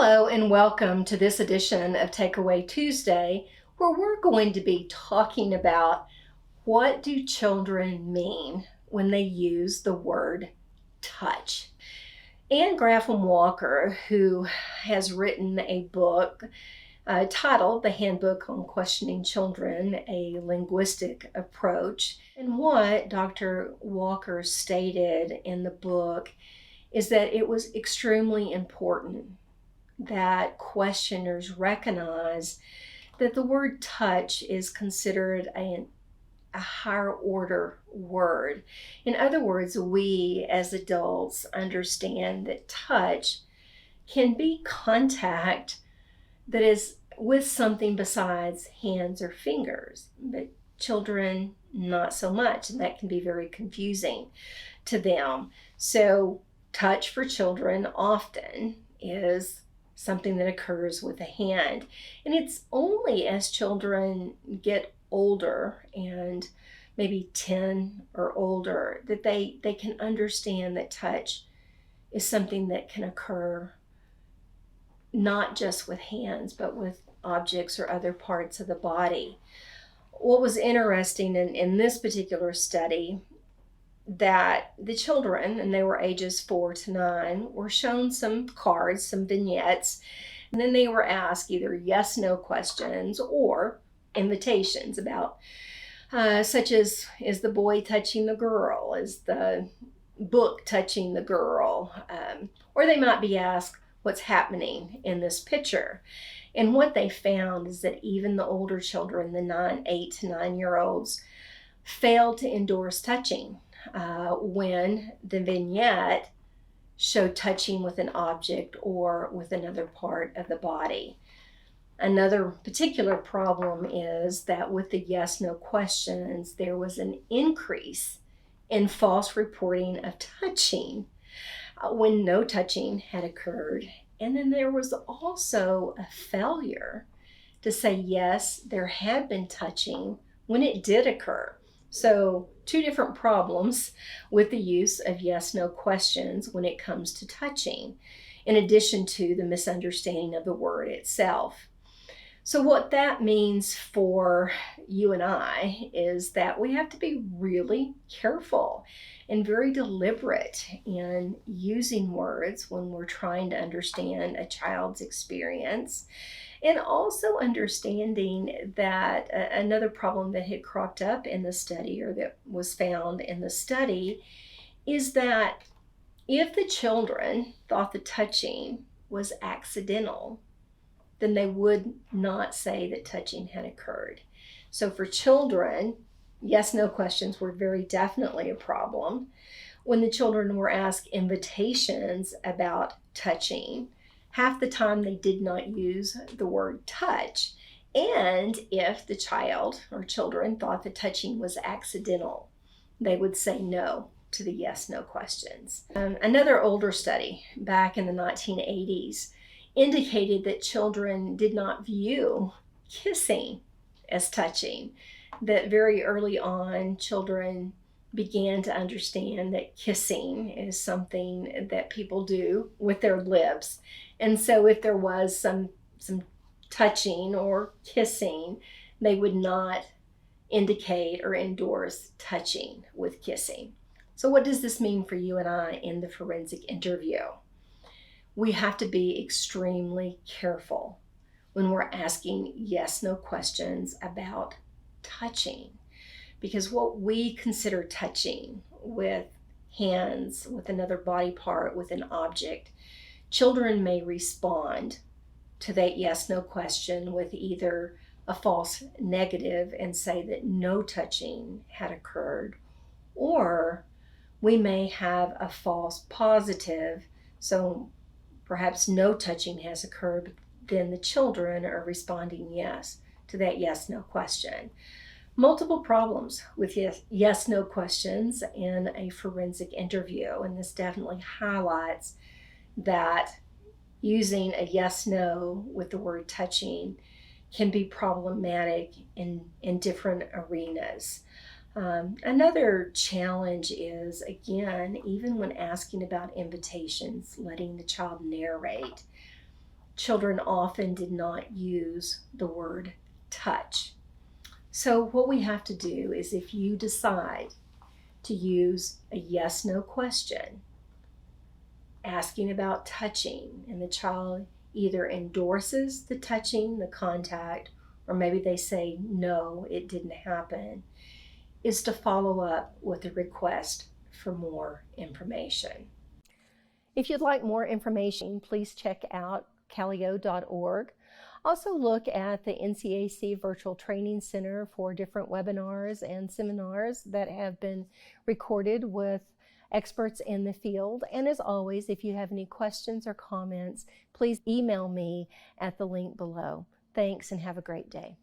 Hello and welcome to this edition of Takeaway Tuesday, where we're going to be talking about what do children mean when they use the word touch. Anne Grafham Walker, who has written a book titled The Handbook on Questioning Children, a Linguistic Approach, and what Dr. Walker stated in the book is that it was extremely important that questioners recognize that the word touch is considered a higher order word. In other words, we as adults understand that touch can be contact that is with something besides hands or fingers, but children not so much, and that can be very confusing to them. So touch for children often is something that occurs with a hand. And it's only as children get older and maybe 10 or older that they can understand that touch is something that can occur not just with hands, but with objects or other parts of the body. What was interesting in this particular study, that the children, and they were ages 4 to 9, were shown some cards, some vignettes, and then they were asked either yes, no questions or invitations about such as, is the boy touching the girl? Is the book touching the girl? Or they might be asked, what's happening in this picture? And what they found is that even the older children, the 8 to 9-year-olds, failed to endorse touching when the vignette showed touching with an object or with another part of the body. Another particular problem is that with the yes-no questions, there was an increase in false reporting of touching when no touching had occurred. And then there was also a failure to say yes, there had been touching when it did occur. So two different problems with the use of yes-no questions when it comes to touching, in addition to the misunderstanding of the word itself. So what that means for you and I is that we have to be really careful and very deliberate in using words when we're trying to understand a child's experience. And also understanding that another problem that had cropped up in the study, or that was found in the study, is that if the children thought the touching was accidental, then they would not say that touching had occurred. So for children, yes-no questions were very definitely a problem. When the children were asked invitations about touching, half the time they did not use the word touch. And if the child or children thought the touching was accidental, they would say no to the yes-no questions. Another older study back in the 1980s indicated that children did not view kissing as touching, that very early on children began to understand that kissing is something that people do with their lips. And so if there was some touching or kissing, they would not indicate or endorse touching with kissing. So what does this mean for you and I in the forensic interview? We have to be extremely careful when we're asking yes-no questions about touching, because what we consider touching with hands, with another body part, with an object, children may respond to that yes-no question with either a false negative and say that no touching had occurred, or we may have a false positive, so perhaps no touching has occurred, but then the children are responding yes to that yes-no question. Multiple problems with yes-no questions in a forensic interview, and this definitely highlights that using a yes-no with the word touching can be problematic in different arenas. Another challenge is, again, even when asking about invitations, letting the child narrate. children often did not use the word touch. So what we have to do is, if you decide to use a yes/no question, asking about touching, and the child either endorses the touching, the contact, or maybe they say, no, it didn't happen, is to follow up with a request for more information. If you'd like more information, please check out calio.org. Also look at the NCAC Virtual Training Center for different webinars and seminars that have been recorded with experts in the field. And as always, if you have any questions or comments, please email me at the link below. Thanks and have a great day.